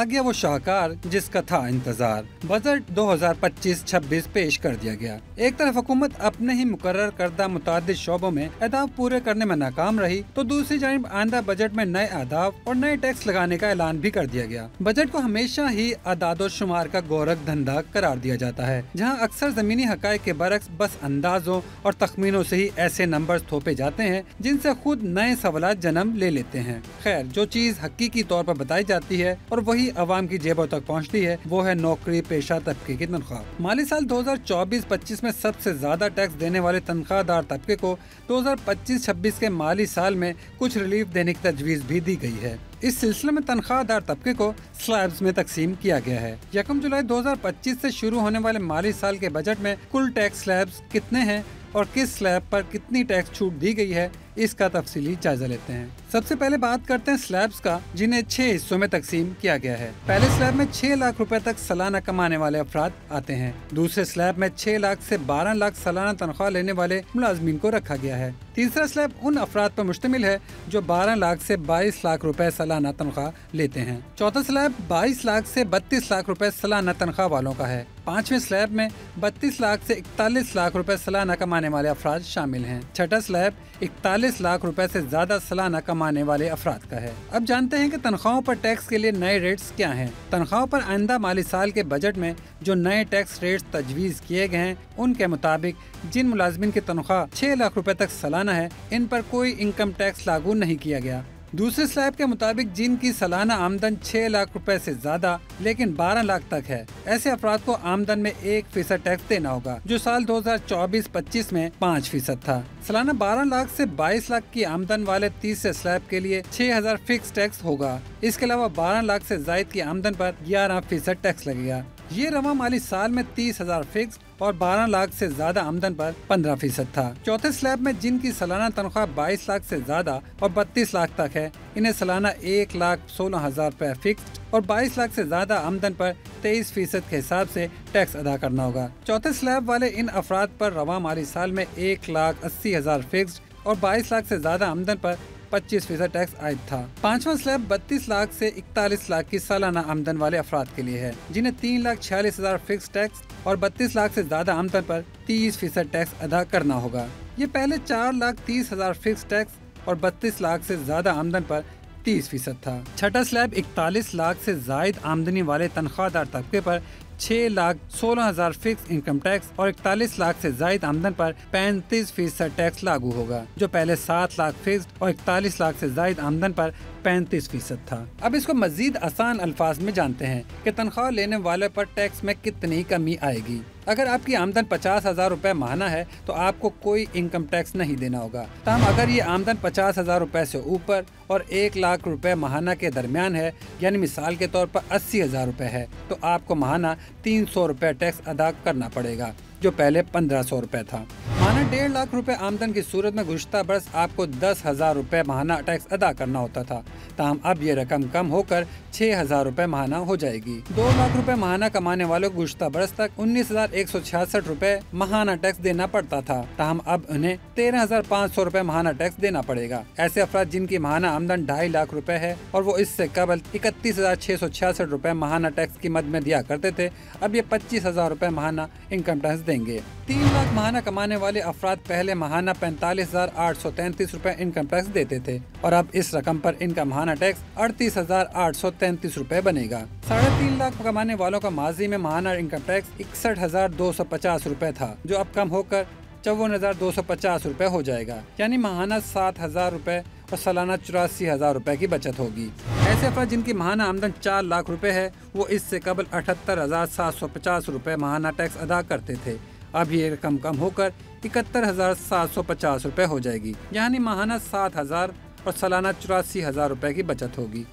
आ गया वो शाहकार जिसका था इंतजार। बजट 2025-26 पेश कर दिया गया। एक तरफ हुकूमत अपने ही मुकर्रर करदा मुतादिद शोबों में अहदाफ पूरे करने में नाकाम रही, तो दूसरी जानिब आइंदा बजट में नए अहदाफ और नए टैक्स लगाने का ऐलान भी कर दिया गया। बजट को हमेशा ही अदाद शुमार का गोरख धंधा करार दिया जाता है, जहाँ अक्सर जमीनी हकायक के बरक्स बस अंदाजों और तखमीनों से ही ऐसे नंबर्स थोपे जाते हैं जिनसे खुद नए सवालात जन्म ले लेते हैं। खैर, जो चीज हकीकी तौर पर बताई जाती है और वही अवाम की जेबों तक पहुंचती है, वो है नौकरी पेशा तबके की तनख्वाह। माली साल 2024-25 में सबसे ज्यादा टैक्स देने वाले तनख्वाहदार तबके को 2025-26 के माली साल में कुछ रिलीफ देने की तजवीज भी दी गई है। इस सिलसिले में तनख्वाहदार तबके को स्लैब्स में तकसीम किया गया है। 1 जुलाई 2025 से शुरू होने वाले माली साल के बजट में कुल टैक्स स्लैब्स कितने हैं और किस स्लैब पर कितनी टैक्स छूट दी गई है, इसका तफसीली जायजा लेते हैं। सबसे पहले बात करते हैं स्लैब्स का, जिन्हें 6 हिस्सों में तकसीम किया गया है। पहले स्लैब में 6 लाख रुपए तक सालाना कमाने वाले अफराद आते हैं। दूसरे स्लैब में 6 लाख से 12 लाख सालाना तनख्वाह लेने वाले मुलाजमीन को रखा गया है। तीसरा स्लैब उन अफराद पर मुश्तमिल है जो 12 लाख से 22 लाख रुपए सालाना तनख्वाह लेते हैं। चौथा स्लैब 22 लाख से 32 लाख रुपए सालाना तनख्वाह वालों का है। पांचवें स्लैब में 32 लाख से 41 लाख रुपए सालाना कमाने वाले अफराद शामिल हैं। छठा स्लैब 41 लाख रुपए से ज्यादा सालाना कमाने वाले अफराद का है। अब जानते हैं कि तनख्वाहों पर टैक्स के लिए नए रेट्स क्या हैं। तनख्वाहों पर आइंदा माली साल के बजट में जो नए टैक्स रेट्स तजवीज किए गए हैं, उनके मुताबिक जिन मुलाजमीन की तनख्वाह 6 लाख रुपए तक सालाना है, इन पर कोई इनकम टैक्स लागू नहीं किया गया। दूसरे स्लैब के मुताबिक जिनकी सालाना आमदन 6 लाख रुपए से ज्यादा लेकिन 12 लाख तक है, ऐसे अफराद को आमदन में 1% टैक्स देना होगा, जो साल 2024-25 में 5% था। सालाना 12 लाख से 22 लाख की आमदन वाले तीसरे स्लैब के लिए 6,000 फिक्स टैक्स होगा। इसके अलावा 12 लाख से जायद की आमदन पर 11% टैक्स लगेगा। ये रवा माली साल में 30,000 फिक्स और 12 लाख से ज्यादा आमदन पर 15% था। चौथे स्लैब में जिनकी सालाना तनख्वाह 22 लाख से ज्यादा और 32 लाख तक है, इन्हें सालाना 1,16,000 रुपए फिक्स और 22 लाख से ज्यादा आमदन पर 23% के हिसाब से टैक्स अदा करना होगा। चौथे स्लैब वाले इन अफराद पर रवा माली साल में 1,80,000 फिक्स और 22 लाख से ज्यादा आमदन पर 25% टैक्स आयद था। पांचवा स्लैब 32 लाख से 41 लाख की सालाना आमदन वाले अफराद के लिए है, जिन्हें 3,46,000 फिक्स टैक्स और 32 लाख से ज्यादा आमदन पर 30% टैक्स अदा करना होगा। ये पहले 4,30,000 फिक्स टैक्स और 32 लाख से ज्यादा आमदन पर 30% था। छठा स्लैब 41 लाख से जायद आमदनी वाले तनख्वाहदार तबके पर 6,16,000 फिक्स इनकम टैक्स और 41 लाख से जायद आमदन पर 35% टैक्स लागू होगा, जो पहले 7 लाख फिक्स और 41 लाख से जायद आमदन पर 35% था। अब इसको मजीद आसान अल्फाज में जानते हैं कि तनख्वाह लेने वाले पर टैक्स में कितनी कमी आएगी। अगर आपकी आमदन 50,000 रुपए माहाना है तो आपको कोई इनकम टैक्स नहीं देना होगा। तमाम अगर ये आमदन 50,000 रुपए से ऊपर और 1 लाख रुपए माहाना के दरमियान है, यानी मिसाल के तौर पर 80,000 रुपए है, तो आपको माहाना 300 रुपए टैक्स अदा करना पड़ेगा, जो पहले 1,500 रुपए था। माहाना 1.5 लाख रुपए आमदन की सूरत में गुज़श्ता बरस आपको 10,000 रुपए माहाना टैक्स अदा करना होता था। ताहम अब ये रकम कम होकर 6,000 रुपए माहाना हो जाएगी। 2 लाख रुपए माहाना कमाने वालों को गुज़श्ता बरस तक 19,166 रुपए माहाना टैक्स देना पड़ता था। ताहम अब उन्हें 13,500 रुपए माहाना टैक्स देना पड़ेगा। ऐसे अफराद जिनकी माहाना आमदन 2.5 लाख रुपए है और वो इससे कबल 31,666 रुपए माहाना टैक्स की मद में दिया करते थे, अब ये 25,000 रुपए माहाना इनकम टैक्स देंगे। 3 लाख माहाना कमाने वाले अफराद पहले माहाना 45,833 रुपए इनकम टैक्स देते थे और अब इस रकम पर इनका माहाना टैक्स 38,833 रुपए बनेगा। 3.5 लाख कमाने वालों का माजी में माहाना इनकम टैक्स 61,250 रुपए था, जो अब कम होकर 54,250 रुपए हो जाएगा, यानी माहाना 7,000 रुपए और सालाना 84,000 रुपए की बचत होगी। ऐसे अफराद जिनकी माहाना आमदन 4 लाख रुपए है, वो इससे कबल 78,750 रुपए माहाना टैक्स अदा करते थे। अब ये रकम कम होकर 71,750 रुपए हो जाएगी, यानी माहाना 7,000 और सालाना 84,000 रुपए की बचत होगी।